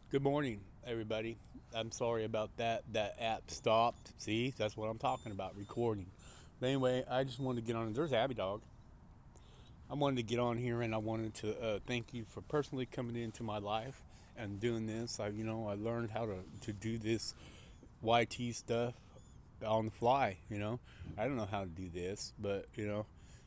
Good morning, everybody. I'm sorry about that. That app stopped. See, that's what I'm talking about, recording. But anyway, I just wanted to get on. There's Abby Dog. I wanted to get on here and I wanted to thank you for personally coming into my life and doing this. I learned how to do this YT stuff on the fly. I don't know how to do this, but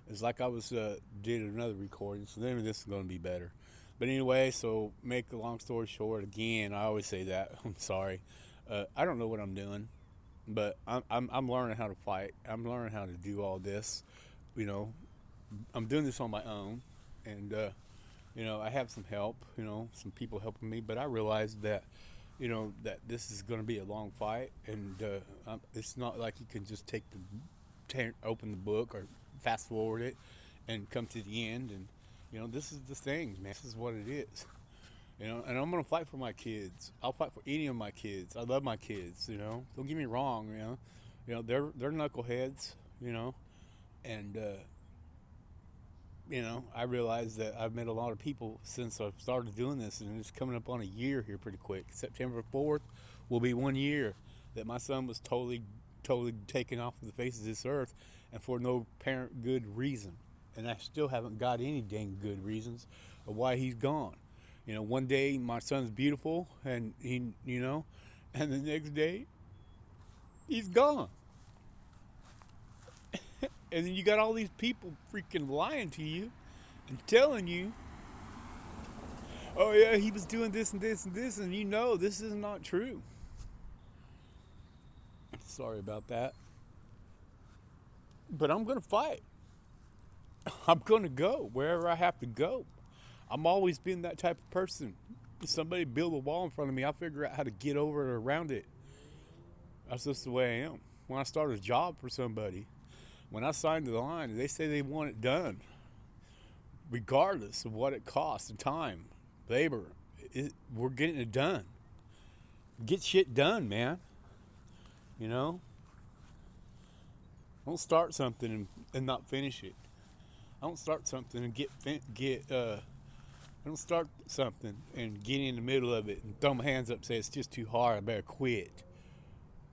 it's like I was did another recording, so then this is going to be better. But anyway, so make a long story short, again, I always say that. I'm sorry. I don't know what I'm doing, but I'm learning how to fight. I'm learning how to do all this. You know, I'm doing this on my own, and I have some help. Some people helping me, but I realized that that this is going to be a long fight, and it's not like you can just open the book or fast forward it and come to the end. And this is the thing, man. This is what it is. And I'm gonna fight for my kids. I'll fight for any of my kids. I love my kids. Don't get me wrong. They're knuckleheads. And I realized that I've met a lot of people since I've started doing this, and it's coming up on a year here pretty quick. September 4th will be 1 year that my son was totally taken off of the face of this earth, and for no apparent good reason. And I still haven't got any dang good reasons of why he's gone. One day my son's beautiful, and and the next day he's gone. And then you got all these people freaking lying to you and telling you, oh yeah, he was doing this and this and this, and this is not true. Sorry about that. But I'm going to fight. I'm going to go wherever I have to go. I'm always been that type of person. If somebody build a wall in front of me, I'll figure out how to get over it or around it. That's just the way I am. When I start a job for somebody, when I sign the line, they say they want it done, regardless of what it costs, the time, labor. We're getting it done. Get shit done, man. You know, don't start something and not finish it. I don't start something and I don't start something and get in the middle of it and throw my hands up and say it's just too hard. I better quit.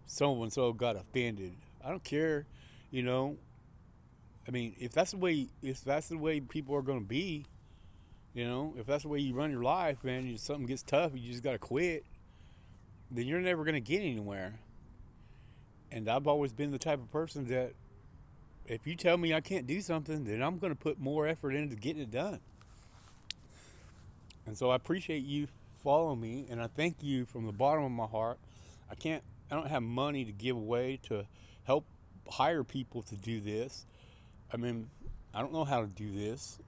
So and so got offended. I don't care. You know, I mean, if that's the way people are going to be, if that's the way you run your life, man, something gets tough, you just got to quit. Then you're never going to get anywhere. And I've always been the type of person that if you tell me I can't do something, then I'm going to put more effort into getting it done. And so I appreciate you following me, and I thank you from the bottom of my heart. I don't have money to give away to help hire people to do this. I mean, I don't know how to do this.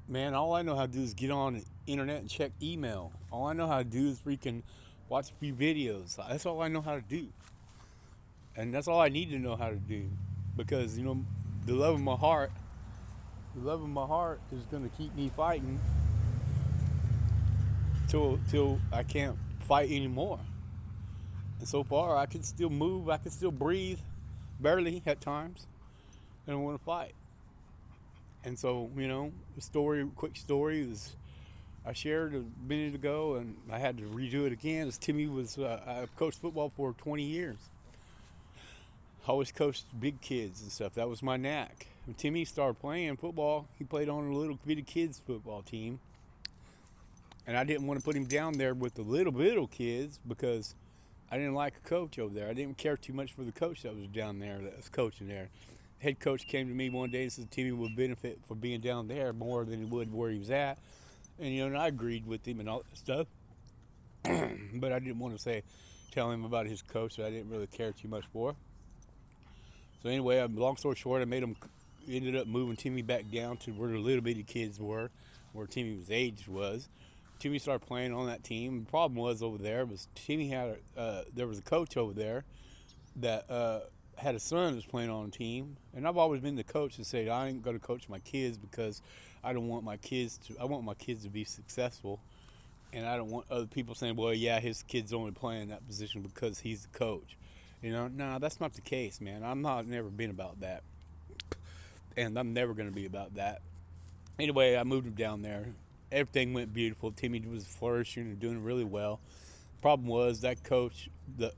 Man, all I know how to do is get on the internet and check email. All I know how to do is freaking watch a few videos. That's all I know how to do. And that's all I need to know how to do. Because, the love of my heart, is going to keep me fighting till I can't fight anymore. And so far, I can still move, I can still breathe, barely at times, and I want to fight. And so, quick story is I shared a minute ago, and I had to redo it again. As Timmy I've coached football for 20 years. I always coached big kids and stuff. That was my knack. When Timmy started playing football, he played on a little bitty kids football team. And I didn't want to put him down there with the little kids because I didn't like a coach over there. I didn't care too much for the coach that was down there, that was coaching there. Head coach came to me one day and said Timmy would benefit for being down there more than he would where he was at. And I agreed with him and all that stuff. But I didn't want to tell him about his coach that I didn't really care too much for. So anyway, long story short, ended up moving Timmy back down to where the little bitty kids were, where Timmy's age was. Timmy started playing on that team. The problem was over there was there was a coach over there that had a son that was playing on a team, and I've always been the coach that said I ain't going to coach my kids because I want my kids to be successful, and I don't want other people saying, well, yeah, his kid's only playing that position because he's the coach. No, that's not the case, man. Never been about that, and I'm never going to be about that. Anyway, I moved him down there. Everything went beautiful. Timmy was flourishing and doing really well. Problem was that coach, the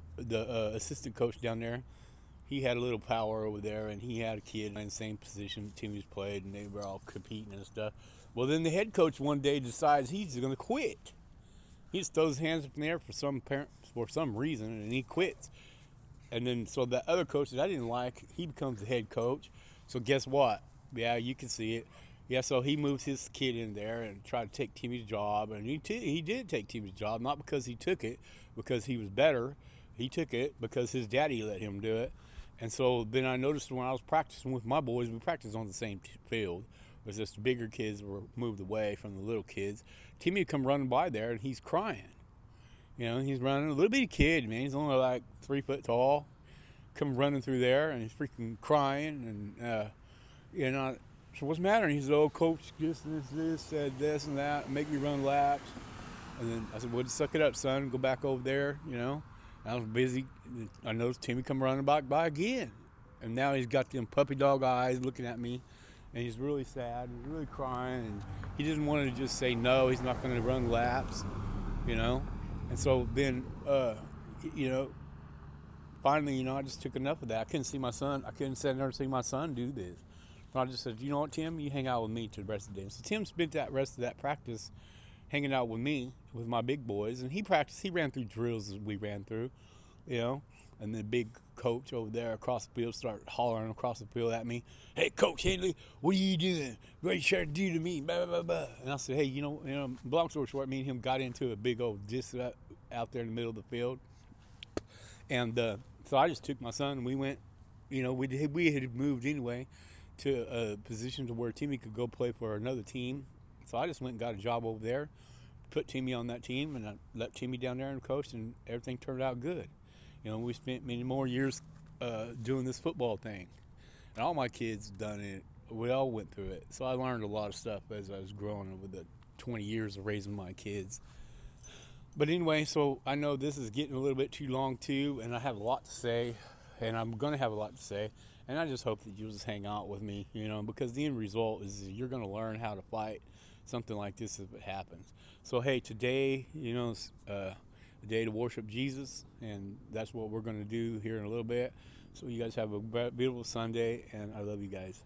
assistant coach down there, he had a little power over there, and he had a kid in the same position Timmy's played, and they were all competing and stuff. Well, then the head coach one day decides he's going to quit. He just throws his hands up in the air for some reason, and he quits. And then so that other coach that I didn't like, he becomes the head coach. So guess what? Yeah, you can see it. Yeah, so he moves his kid in there and tried to take Timmy's job, and he did take Timmy's job, not because he took it because he was better. He took it because his daddy let him do it. And so then I noticed when I was practicing with my boys, we practiced on the same field. It was just the bigger kids were moved away from the little kids. Timmy would come running by there, and he's crying. You know, he's running, a little bitty kid, man. He's only like 3 foot tall. Come running through there, and he's freaking crying, and you know, so what's the matter? And he said, "Oh, coach, this, said this and that, make me run laps." And then I said, "Well, just suck it up, son. Go back over there." You know, and I was busy. I noticed Timmy come running back by again, and now he's got them puppy dog eyes looking at me, and he's really sad. He's really crying, and he doesn't want to just say no. He's not going to run laps, you know. And so then, you know, finally, you know, I just took enough of that. I couldn't see my son. I couldn't sit there and see my son do this. So I just said, "You know what, Tim? You hang out with me to the rest of the day." So Tim spent that rest of that practice hanging out with me, with my big boys. And he practiced. He ran through drills as we ran through, you know. And the big coach over there across the field started hollering across the field at me. "Hey, Coach Henley, what are you doing? What are you trying to do to me? Blah, blah, blah." And I said, "Hey, you know, long story short, me and him got into a big old diss out there in the middle of the field." And so I just took my son, and we went, you know, we had moved anyway to a position to where Timmy could go play for another team. So I just went and got a job over there, put Timmy on that team, and I let Timmy down there and coach, and everything turned out good. You know, we spent many more years doing this football thing. And all my kids done it. We all went through it. So I learned a lot of stuff as I was growing over the 20 years of raising my kids. But anyway, so I know this is getting a little bit too long too, and I have a lot to say, and I'm going to have a lot to say. And I just hope that you'll just hang out with me, you know, because the end result is you're going to learn how to fight something like this if it happens. So, hey, today, you know, it's a day to worship Jesus, and that's what we're going to do here in a little bit. So you guys have a beautiful Sunday, and I love you guys.